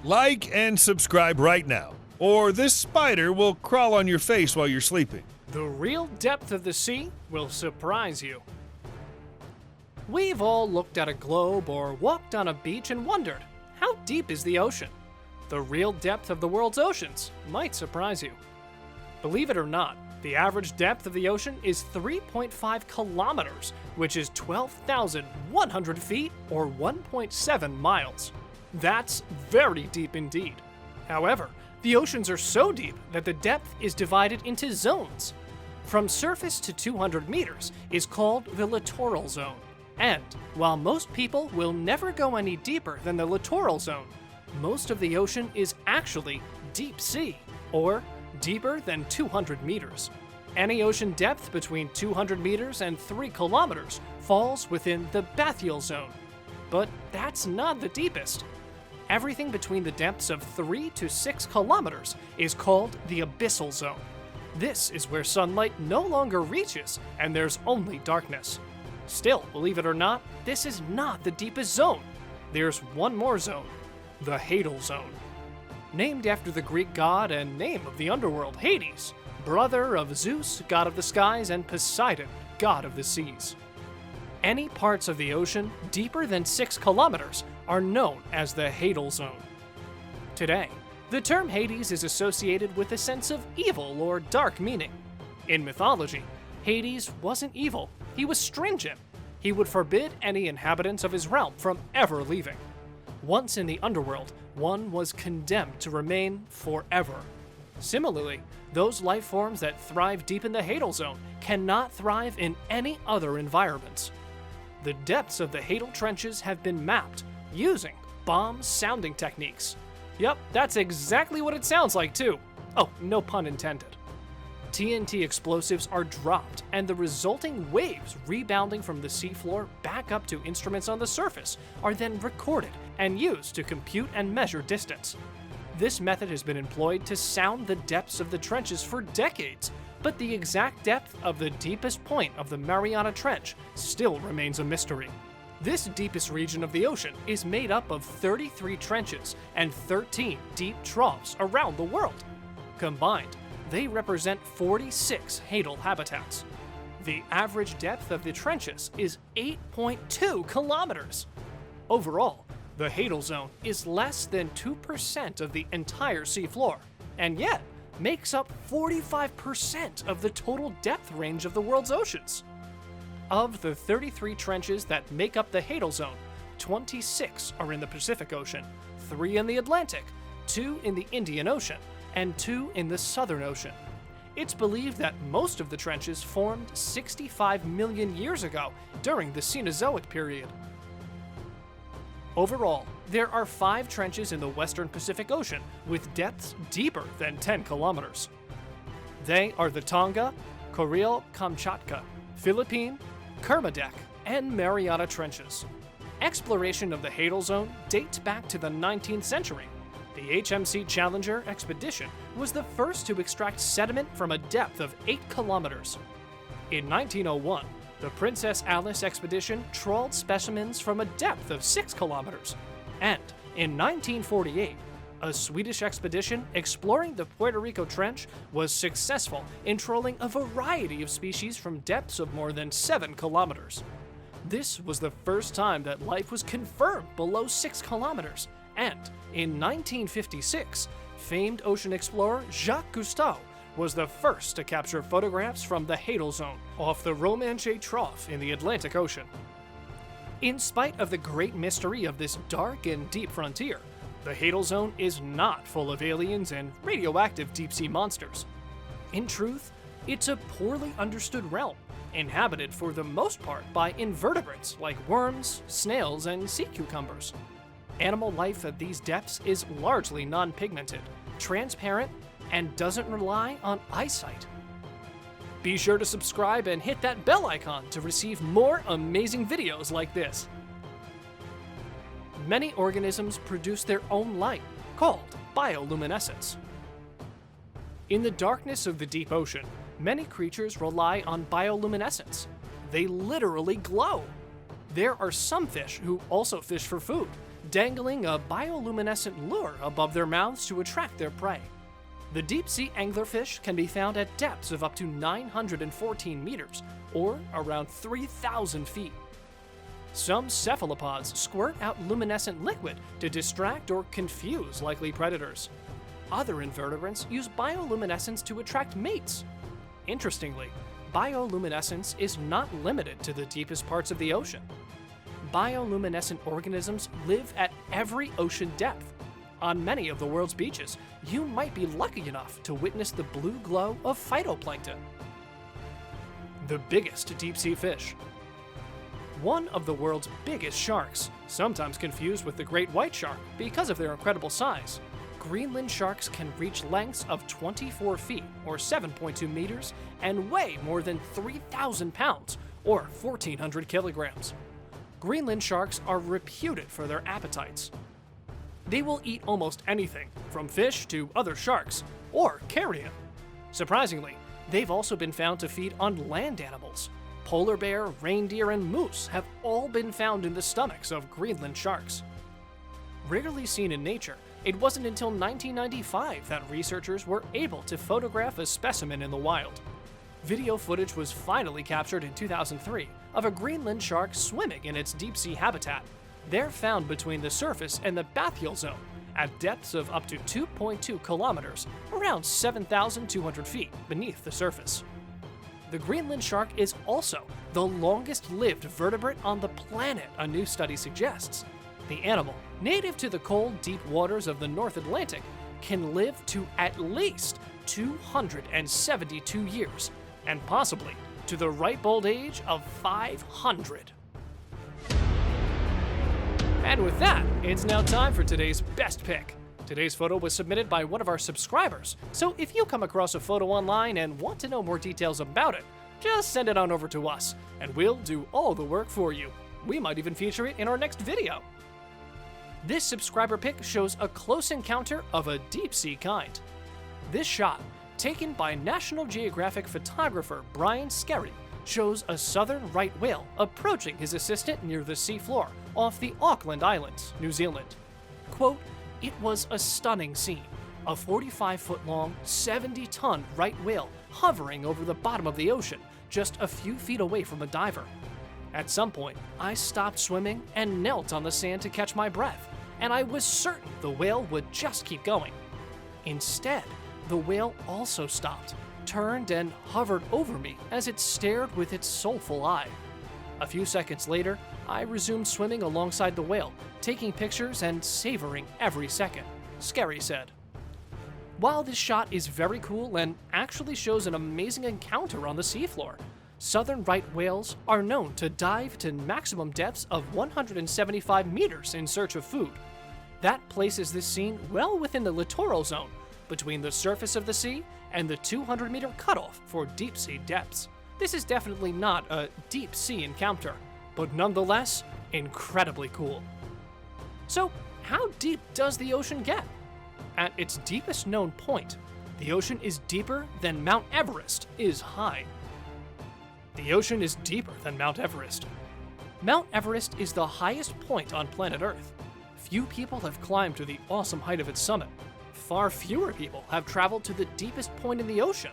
Like and subscribe right now, or this spider will crawl on your face while you're sleeping. The real depth of the sea will surprise you. We've all looked at a globe or walked on a beach and wondered, how deep is the ocean? The real depth of the world's oceans might surprise you. Believe it or not, the average depth of the ocean is 3.5 kilometers, which is 12,100 feet or 1.7 miles. That's very deep indeed. However, the oceans are so deep that the depth is divided into zones. From surface to 200 meters is called the littoral zone. And while most people will never go any deeper than the littoral zone, most of the ocean is actually deep sea, or deeper than 200 meters. Any ocean depth between 200 meters and 3 kilometers falls within the Bathyal zone. But that's not the deepest. Everything between the depths of 3 to 6 kilometers is called the abyssal zone. This is where sunlight no longer reaches and there's only darkness. Still, believe it or not, this is not the deepest zone. There's one more zone, the Hadal zone. Named after the Greek god and name of the underworld, Hades, brother of Zeus, god of the skies, and Poseidon, god of the seas. Any parts of the ocean deeper than 6 kilometers are known as the Hadal zone. Today, the term Hades is associated with a sense of evil or dark meaning. In mythology, Hades wasn't evil, he was stringent. He would forbid any inhabitants of his realm from ever leaving. Once in the underworld, one was condemned to remain forever. Similarly, those life forms that thrive deep in the Hadal zone cannot thrive in any other environments. The depths of the Hadal trenches have been mapped using bomb sounding techniques. Yep, that's exactly what it sounds like too. Oh, no pun intended. TNT explosives are dropped, and the resulting waves rebounding from the seafloor back up to instruments on the surface are then recorded and used to compute and measure distance. This method has been employed to sound the depths of the trenches for decades, but the exact depth of the deepest point of the Mariana Trench still remains a mystery. This deepest region of the ocean is made up of 33 trenches and 13 deep troughs around the world. Combined, they represent 46 Hadal habitats. The average depth of the trenches is 8.2 kilometers. Overall, the Hadal zone is less than 2% of the entire seafloor, and yet makes up 45% of the total depth range of the world's oceans. Of the 33 trenches that make up the Hadal zone, 26 are in the Pacific Ocean, 3 in the Atlantic, 2 in the Indian Ocean, and 2 in the Southern Ocean. It's believed that most of the trenches formed 65 million years ago during the Cenozoic period. Overall, there are 5 trenches in the Western Pacific Ocean with depths deeper than 10 kilometers. They are the Tonga, Kuril-Kamchatka, Philippine, Kermadec, and Mariana Trenches. Exploration of the Hadal zone dates back to the 19th century. The HMC Challenger expedition was the first to extract sediment from a depth of 8 kilometers. In 1901, the Princess Alice expedition trawled specimens from a depth of 6 kilometers. And in 1948, a Swedish expedition exploring the Puerto Rico Trench was successful in trawling a variety of species from depths of more than 7 kilometers. This was the first time that life was confirmed below 6 kilometers. And in 1956, famed ocean explorer Jacques Cousteau was the first to capture photographs from the Hadal zone off the Romanche Trough in the Atlantic Ocean. In spite of the great mystery of this dark and deep frontier, the Hadal zone is not full of aliens and radioactive deep-sea monsters. In truth, it's a poorly understood realm, inhabited for the most part by invertebrates like worms, snails, and sea cucumbers. Animal life at these depths is largely non-pigmented, transparent, and doesn't rely on eyesight. Be sure to subscribe and hit that bell icon to receive more amazing videos like this. Many organisms produce their own light, called bioluminescence. In the darkness of the deep ocean, many creatures rely on bioluminescence. They literally glow. There are some fish who also fish for food. dangling a bioluminescent lure above their mouths to attract their prey. The deep-sea anglerfish can be found at depths of up to 914 meters, or around 3,000 feet. Some cephalopods squirt out luminescent liquid to distract or confuse likely predators. Other invertebrates use bioluminescence to attract mates. Interestingly, bioluminescence is not limited to the deepest parts of the ocean. Bioluminescent organisms live at every ocean depth. On many of the world's beaches, you might be lucky enough to witness the blue glow of phytoplankton. The biggest deep-sea fish. One of the world's biggest sharks, sometimes confused with the great white shark because of their incredible size. Greenland sharks can reach lengths of 24 feet, or 7.2 meters, and weigh more than 3,000 pounds, or 1,400 kilograms. Greenland sharks are reputed for their appetites. They will eat almost anything, from fish to other sharks, or carrion. Surprisingly, they've also been found to feed on land animals. Polar bear, reindeer, and moose have all been found in the stomachs of Greenland sharks. Rarely seen in nature, it wasn't until 1995 that researchers were able to photograph a specimen in the wild. Video footage was finally captured in 2003 of a Greenland shark swimming in its deep-sea habitat. They're found between the surface and the Bathyal zone at depths of up to 2.2 kilometers, around 7,200 feet beneath the surface. The Greenland shark is also the longest-lived vertebrate on the planet, a new study suggests. The animal, native to the cold, deep waters of the North Atlantic, can live to at least 272 years, and possibly to the ripe old age of 500. And with that, it's now time for today's best pick. Today's photo was submitted by one of our subscribers, so if you come across a photo online and want to know more details about it, just send it on over to us, and we'll do all the work for you. We might even feature it in our next video. This subscriber pic shows a close encounter of a deep-sea kind. This shot, taken by National Geographic photographer Brian Skerry, shows a southern right whale approaching his assistant near the seafloor off the Auckland Islands, New Zealand. Quote, "It was a stunning scene. A 45-foot-long, 70-ton right whale hovering over the bottom of the ocean, just a few feet away from a diver. At some point, I stopped swimming and knelt on the sand to catch my breath, and I was certain the whale would just keep going. Instead, the whale also stopped, turned, and hovered over me as it stared with its soulful eye. A few seconds later, I resumed swimming alongside the whale, taking pictures and savoring every second," Skerry said. While this shot is very cool and actually shows an amazing encounter on the seafloor, southern right whales are known to dive to maximum depths of 175 meters in search of food. That places this scene well within the littoral zone, between the surface of the sea and the 200-meter cutoff for deep-sea depths. This is definitely not a deep-sea encounter, but nonetheless, incredibly cool. So, how deep does the ocean get? At its deepest known point, the ocean is deeper than Mount Everest is high. The ocean is deeper than Mount Everest. Mount Everest is the highest point on planet Earth. Few people have climbed to the awesome height of its summit. Far fewer people have traveled to the deepest point in the ocean.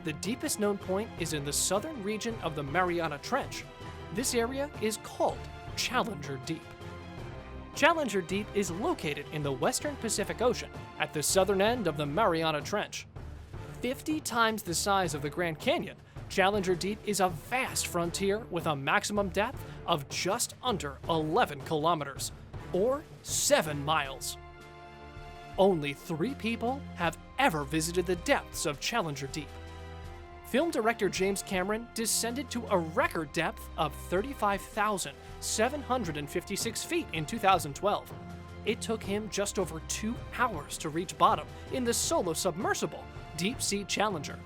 The deepest known point is in the southern region of the Mariana Trench. This area is called Challenger Deep. Challenger Deep is located in the western Pacific Ocean at the southern end of the Mariana Trench. 50 times the size of the Grand Canyon, Challenger Deep is a vast frontier with a maximum depth of just under 11 kilometers, or 7 miles. Only 3 people have ever visited the depths of Challenger Deep. Film director James Cameron descended to a record depth of 35,756 feet in 2012. It took him just over 2 hours to reach bottom in the solo submersible Deep Sea Challenger.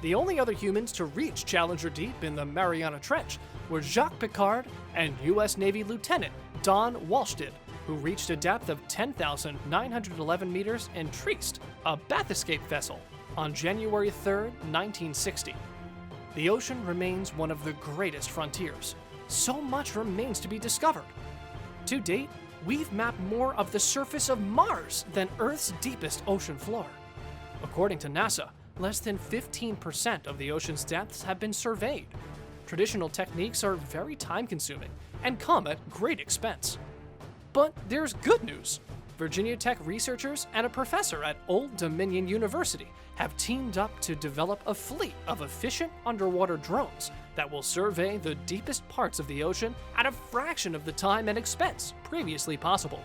The only other humans to reach Challenger Deep in the Mariana Trench were Jacques Piccard and U.S. Navy Lieutenant Don Walsted, who reached a depth of 10,911 meters in Trieste, a Bath escape vessel, on January 3, 1960. The ocean remains one of the greatest frontiers. So much remains to be discovered. To date, we've mapped more of the surface of Mars than Earth's deepest ocean floor. According to NASA, less than 15% of the ocean's depths have been surveyed. Traditional techniques are very time-consuming and come at great expense. But there's good news. Virginia Tech researchers and a professor at Old Dominion University have teamed up to develop a fleet of efficient underwater drones that will survey the deepest parts of the ocean at a fraction of the time and expense previously possible.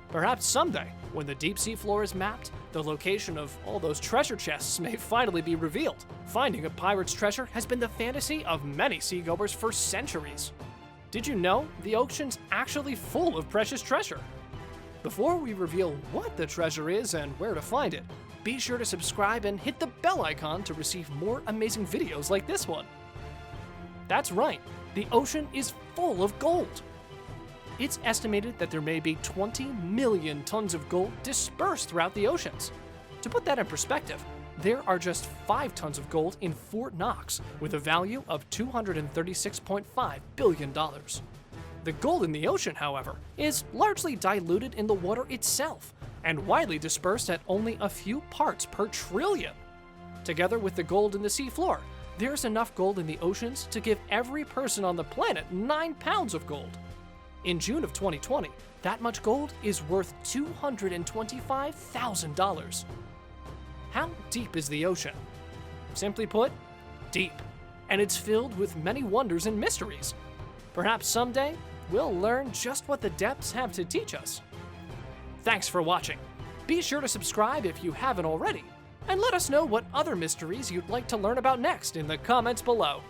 Perhaps someday, when the deep sea floor is mapped, the location of all those treasure chests may finally be revealed. Finding a pirate's treasure has been the fantasy of many seagoers for centuries. Did you know the ocean's actually full of precious treasure? Before we reveal what the treasure is and where to find it, be sure to subscribe and hit the bell icon to receive more amazing videos like this one. That's right, the ocean is full of gold. It's estimated that there may be 20 million tons of gold dispersed throughout the oceans. To put that in perspective, there are just 5 tons of gold in Fort Knox with a value of $236.5 billion. The gold in the ocean, however, is largely diluted in the water itself and widely dispersed at only a few parts per trillion. Together with the gold in the seafloor, there's enough gold in the oceans to give every person on the planet 9 pounds of gold. In June of 2020, that much gold is worth $225,000. How deep is the ocean? Simply put, deep. And it's filled with many wonders and mysteries. Perhaps someday, we'll learn just what the depths have to teach us. Thanks for watching. Be sure to subscribe if you haven't already, and let us know what other mysteries you'd like to learn about next in the comments below.